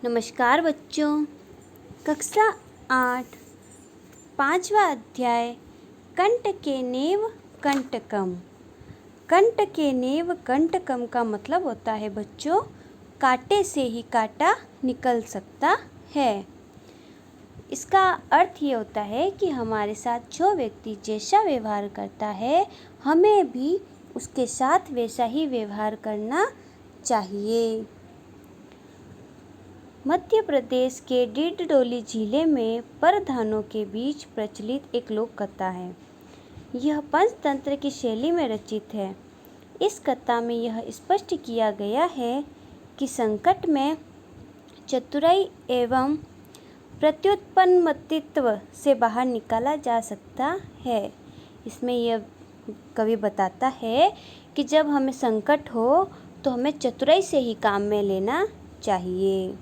नमस्कार बच्चों। कक्षा 8 पांचवा अध्याय कंटकेनेव कंटकम। कंटकेनेव कंटकम का मतलब होता है बच्चों, कांटे से ही कांटा निकल सकता है। इसका अर्थ ये होता है कि हमारे साथ जो व्यक्ति जैसा व्यवहार करता है हमें भी उसके साथ वैसा ही व्यवहार करना चाहिए। मध्य प्रदेश के डीडडोली जिले में परधानों के बीच प्रचलित एक लोक कथा है। यह पंचतंत्र की शैली में रचित है। इस कथा में यह स्पष्ट किया गया है कि संकट में चतुराई एवं प्रत्युत्पन्नमतित्व से बाहर निकाला जा सकता है। इसमें यह कवि बताता है कि जब हमें संकट हो तो हमें चतुराई से ही काम में लेना चाहिए।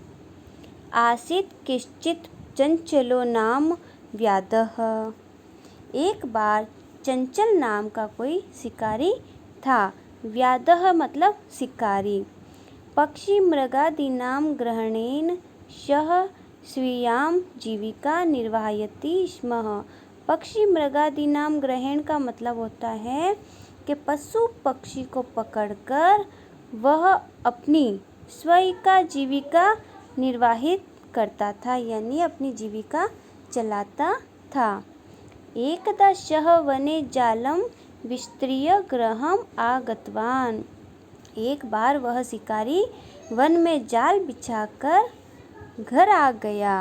आसीत किश्चित चंचलो नाम व्याधः। एक बार चंचल नाम का कोई शिकारी था। व्याधः मतलब शिकारी। पक्षी मृगादीनां ग्रहणेन सह स्वीयां जीविका निर्वाहयति स्म। पक्षी मृगादीनां ग्रहण का मतलब होता है कि पशु पक्षी को पकड़कर वह अपनी स्वयं का जीविका निर्वाहित करता था, यानी अपनी जीविका चलाता था। एकदा सः वने जालं विस्तृय गृहम् आगतवान्। एक बार वह शिकारी वन में जाल बिछाकर घर आ गया।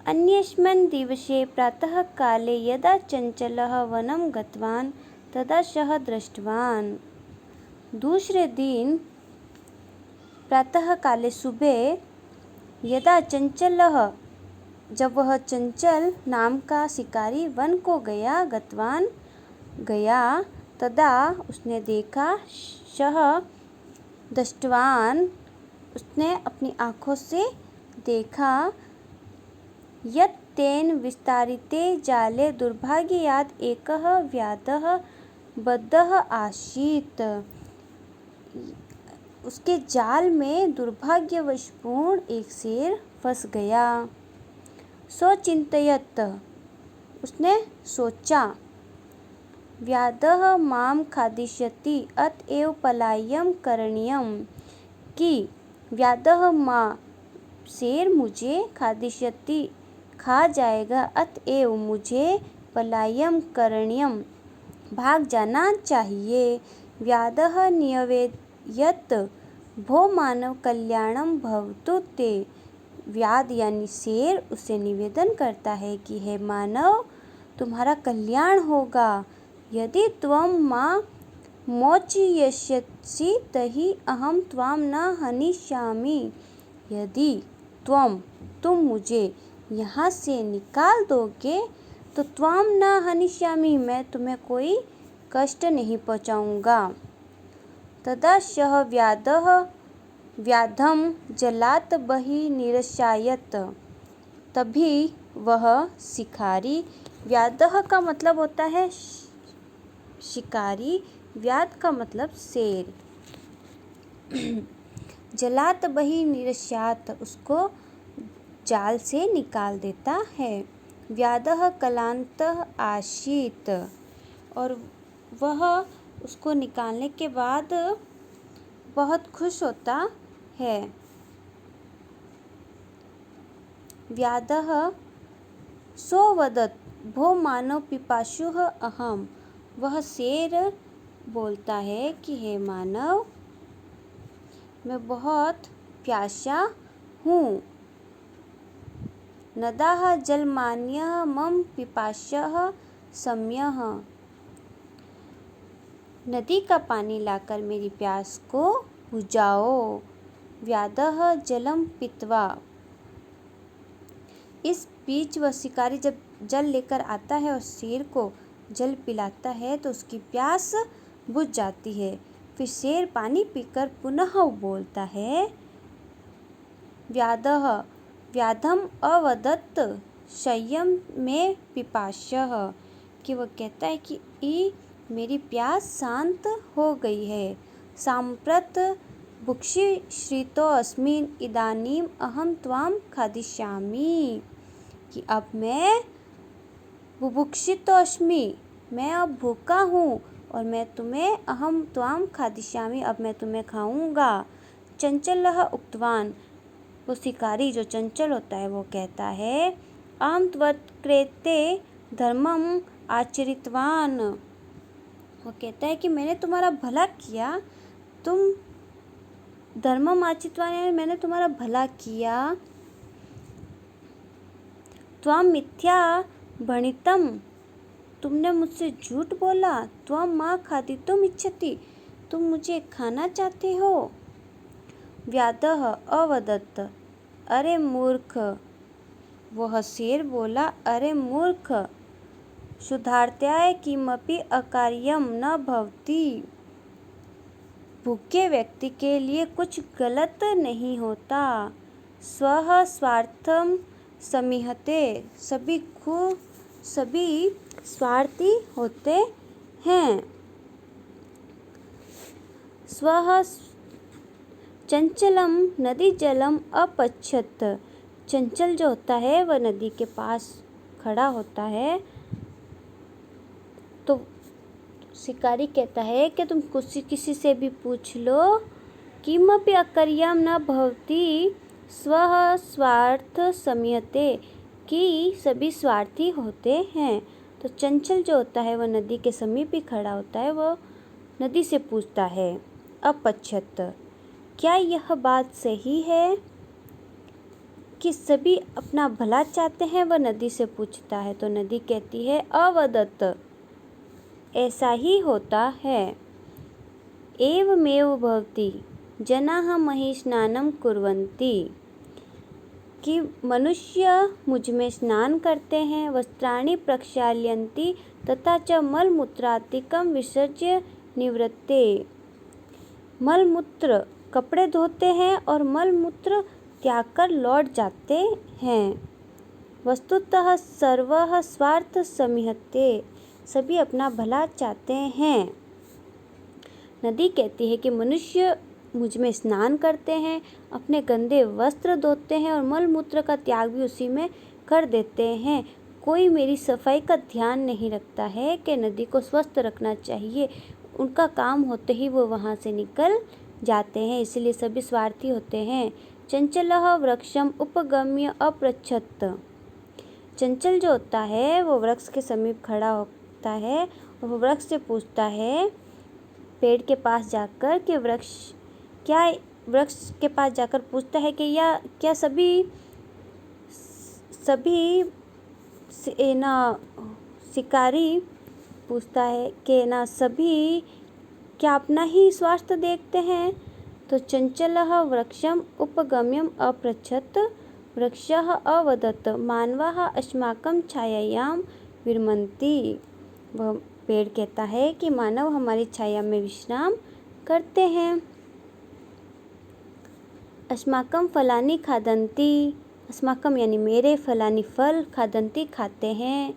अन्यस्मिन् दिवसे प्रातः काले यदा चंचलः वनं गतवान् तदा सः दृष्टवान्। दूसरे दिन प्रातः काले सुबह यदा चंचलः, जब वह चंचल नाम का शिकारी वन को गया, गतवान गया, तदा उसने देखा, सह दृष्टवान उसने अपनी आँखों से देखा, यत् तेन विस्तारिते जाले दुर्भाग्यात् एकः व्याधः बद्धः आसीत्। उसके जाल में दुर्भाग्यवशपूर्ण एक शेर फंस गया। सोचिन्तयत् उसने सोचा, व्याधः मां खादिष्यति अतएव पलायनं करणीयम्, कि व्याधः मां शेर मुझे खादिष्यति खा जाएगा, अतएव मुझे पलायनं करणीयम् भाग जाना चाहिए। व्याधः निवेदयत् भो मानव कल्याणं भवतु ते। व्याध यानी शेर उसे निवेदन करता है कि हे मानव, तुम्हारा कल्याण होगा। यदि त्वं मां मोचयिष्यसि तर्हि अहं त्वां न हनिष्यामि। यदि तुम मुझे यहाँ से निकाल दोगे तो त्वां न हनिष्यामि, मैं तुम्हें कोई कष्ट नहीं पहुँचाऊँगा। तदा सः व्याधः व्याधं जलात् बहिः निरस्यायत्। तभी वह शिकारी, व्याधः का मतलब होता है शिकारी, व्याध का मतलब शेर, जलात् बहिः निरस्यात् उसको जाल से निकाल देता है। व्याधः क्लान्तः आसीत्, और वह उसको निकालने के बाद बहुत खुश होता है। व्याधः सोऽवदत् भो मानव पिपासुः अहम्। वह शेर बोलता है कि हे मानव, मैं बहुत प्यासा हूँ। नदाः जलमान्यः मम पिपासः शम्यः। नदी का पानी लाकर मेरी प्यास को बुझाओ। व्याधः जलं पीत्वा। इस बीच वह शिकारी जब जल लेकर आता है और शेर को जल पिलाता है तो उसकी प्यास बुझ जाती है। फिर शेर पानी पीकर पुनः बोलता है, व्याधः व्याधम अवदत् शय्यं मे पिपासः, कि वह कहता है कि मेरी प्यास शांत हो गई है। सांप्रत बुभुक्षितोऽस्मि इदानीम् अहं त्वां खादिष्यामि, कि अब मैं बुभुक्षितोऽस्मि, मैं अब भूखा हूँ और मैं तुम्हें अहं त्वां खादिष्यामि, अब मैं तुम्हें खाऊंगा। चंचलः उक्तवान, वो शिकारी जो चंचल होता है वो कहता है, अहं त्वत्कृते धर्मम आचरितवान, वो कहता है कि मैंने तुम्हारा भला किया, तुम धर्मम आचरितवान यानी मैंने तुम्हारा भला किया। त्वां मिथ्या भणितम, तुमने मुझसे झूठ बोला। त्वां मां खादितुम इच्छति, तुम मुझे खाना चाहते हो। व्याधः अवदत्, अरे मूर्ख, वह शेर बोला, अरे मूर्ख, क्षुधार्त्याय किमपि अकार्यं न भवति, भूखे व्यक्ति के लिए कुछ गलत नहीं होता। स्वः स्वार्थम समीहते, सभी स्वार्थी होते हैं। स्वः चंचलम नदी जलम अपच्छत, चंचल जो होता है वह नदी के पास खड़ा होता है। तो शिकारी कहता है कि तुम किसी से भी पूछ लो, किमपि अकार्यं न भवति स्वः स्वार्थ समीहते, कि सभी स्वार्थी होते हैं। तो चंचल जो होता है वह नदी के समीप ही खड़ा होता है, वो नदी से पूछता है, अपच्छत, क्या यह बात सही है कि सभी अपना भला चाहते हैं? वह नदी से पूछता है। तो नदी कहती है, अवदत्, ऐसा ही होता है। एवमेव भवति, जनाः मयि स्नानं कुर्वन्ति, कि मनुष्य मुझ में स्नान करते हैं, वस्त्राणि प्रक्षाल्यन्ति तथा च मलमूत्रादिकं विसर्ज्य निवृत्ते, मलमूत्र कपड़े धोते हैं और मलमूत्र त्याग कर लौट जाते हैं। वस्तुतः सर्वः स्वार्थ समीहते, सभी अपना भला चाहते हैं। नदी कहती है कि मनुष्य मुझ में स्नान करते हैं, अपने गंदे वस्त्र धोते हैं और मलमूत्र का त्याग भी उसी में कर देते हैं। कोई मेरी सफाई का ध्यान नहीं रखता है कि नदी को स्वस्थ रखना चाहिए। उनका काम होते ही वो वहाँ से निकल जाते हैं, इसलिए सभी स्वार्थी होते हैं। चंचलः वृक्षम उपगम्य अपृच्छत्, चंचल जो होता है वो वृक्ष के समीप खड़ा होता है और वो वृक्ष से पूछता है, पेड़ के पास जाकर, कि वृक्ष के पास जाकर पूछता है कि क्या सभी शिकारी पूछता है कि सभी क्या अपना ही स्वास्थ्य देखते हैं? तो चंचलः वृक्षम उपगम्यम अपृच्छत्, वृक्षः अवदत्, मानवाः अस्माकं छायायां विरमन्ति, वह पेड़ कहता है कि मानव हमारी छाया में विश्राम करते हैं। अस्माकं फलानि खादन्ति, अस्माकं यानी मेरे, फलानि फल, खादन्ति खाते हैं।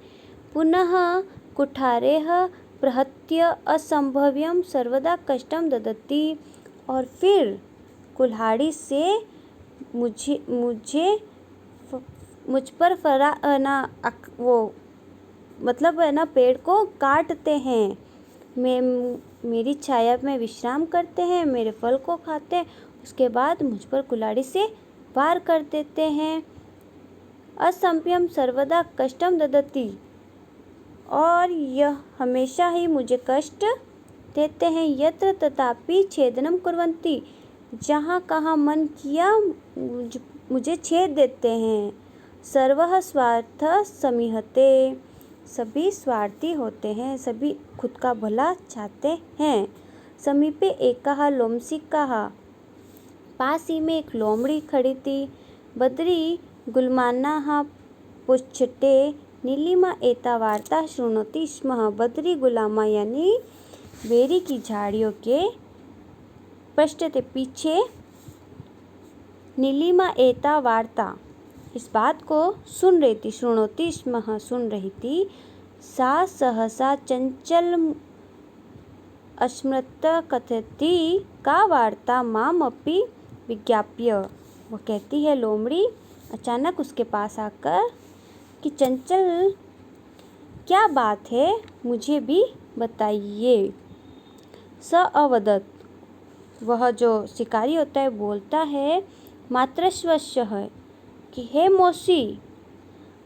पुनः कुठारेः प्रहत्य असंभव्यं सर्वदा कष्टं ददति, और फिर कुल्हाड़ी से मुझ पर पेड़ को काटते हैं। मेरी छाया में विश्राम करते हैं, मेरे फल को खाते हैं, उसके बाद मुझ पर कुल्हाड़ी से वार कर देते हैं। असंभ्यम सर्वदा कष्टम ददति, और यह हमेशा ही मुझे कष्ट देते हैं। यत्र तथापि छेदनम कुर्वन्ति, जहाँ कहाँ मन किया मुझे छेद देते हैं। सर्वः स्वार्थ समीहते, सभी स्वार्थी होते हैं, सभी खुद का भला चाहते हैं। समीपे एकः लोमशिकः, पास ही में एक लोमड़ी खड़ी थी। बद्री गुल्मानाः पुच्छटे नीलिमा एता वार्ता शृणोति स्म, बद्री गुलामा यानी बेरी की झाड़ियों के पृष्ठते पीछे नीलिमा एता वार्ता, इस बात को सुन रही थी। शृणोति स्म, सुन रही थी। सा सहसा चंचल अस्मृत कथयति का वार्ता माम अपि विज्ञाप्य। वो कहती है लोमड़ी अचानक उसके पास आकर कि चंचल क्या बात है, मुझे भी बताइए। स अवदत्, वह जो शिकारी होता है बोलता है मातृश्वस्य है कि हे मौसी,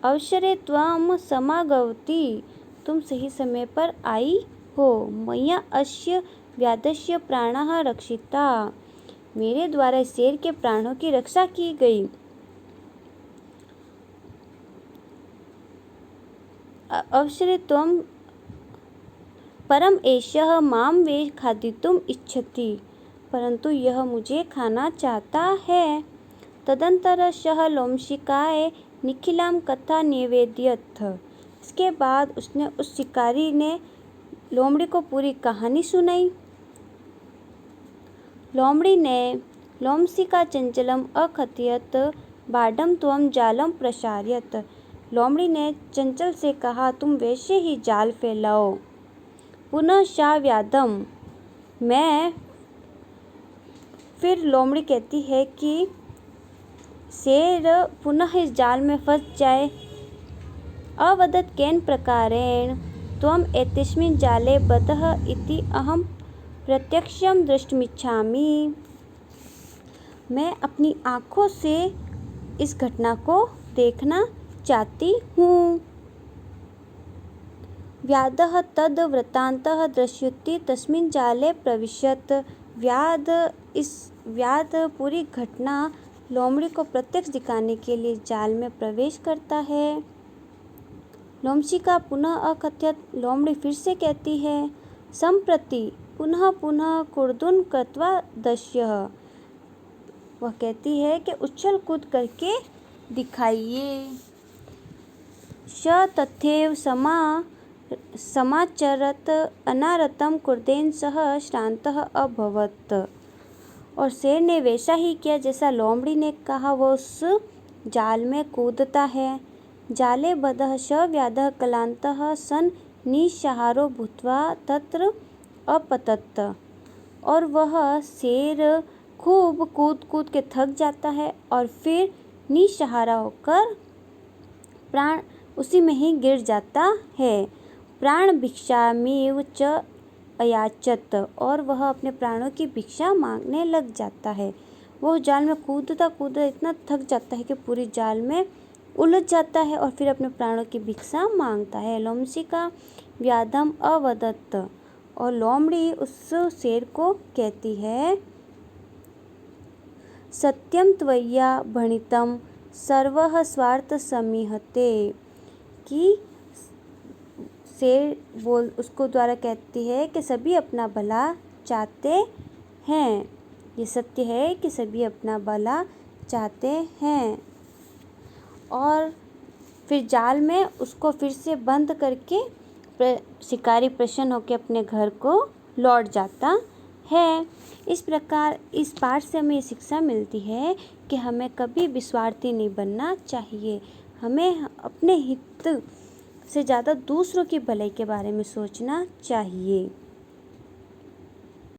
अवसरे त्वं समागवती, तुम सही समय पर आई हो। मया अस्य व्याधस्य प्राणः रक्षिता, मेरे द्वारा शेर के प्राणों की रक्षा की गई। अवसरे त्वं परम एषः मां वे खादितुम् इच्छति, परंतु यह मुझे खाना चाहता है। तदंतर सः लोमशिकाय निखिलां कथा निवेदयत्, इसके बाद उसने उस शिकारी ने लोमड़ी को पूरी कहानी सुनाई। लोमड़ी ने लोमशिका चंचलम अकथयत् बाढ़ं त्वं जालं प्रसारयत्, लोमड़ी ने चंचल से कहा तुम वैसे ही जाल फैलाओ। पुनः सा व्याधम, मैं फिर लोमड़ी कहती है कि शेर पुनः इस जाल में फंस जाए। अवदत् केन प्रकारेण त्वम् एतस्मिन् जाले बद्धः इति अहं प्रत्यक्षं द्रष्टुमिच्छामि, मैं अपनी आँखों से इस घटना को देखना चाहती हूँ। व्याधः तद् वृत्तान्तः दृश्यते तस्मिन् जाले प्रविशत्, व्याध पूरी घटना लोमड़ी को प्रत्यक्ष दिखाने के लिए जाल में प्रवेश करता है। लोमशिका पुनः अकथयत्, लोमड़ी फिर से कहती है सम्प्रति पुनः पुनः कूर्दन कृत्वा दस्यः, वह कहती है कि उछल कूद करके दिखाइए। स तथैव समाचरत्, अनारतं कूर्दनेन सः श्रान्तः अभवत्, और शेर ने वैसा ही किया जैसा लोमड़ी ने कहा। वो उस जाल में कूदता है। जाले बद्धः स व्याधः क्लान्तः सन् निस्सहारो भूत्वा तत्र अपतत्, और वह शेर खूब कूद कूद के थक जाता है और फिर निस्सहारा होकर प्राण उसी में ही गिर जाता है। प्राण भिक्षामिव च अयाचत, और वह अपने प्राणों की भिक्षा मांगने लग जाता है। वो जाल में कूदता कूदता इतना थक जाता है कि पूरी जाल में उलझ जाता है और फिर अपने प्राणों की भिक्षा मांगता है। लोमशिका व्याधम अवदत्, और लोमड़ी उस शेर को कहती है सत्यम त्वया भणितं सर्वः स्वार्थ समीहते, कि शेर उसको द्वारा कहती है कि सभी अपना भला चाहते हैं, ये सत्य है कि सभी अपना भला चाहते हैं। और फिर जाल में उसको फिर से बंद करके शिकारी प्रसन्न होकर अपने घर को लौट जाता है। इस प्रकार इस पाठ से हमें शिक्षा मिलती है कि हमें कभी भी स्वार्थी नहीं बनना चाहिए। हमें अपने हित से ज़्यादा दूसरों की भलाई के बारे में सोचना चाहिए।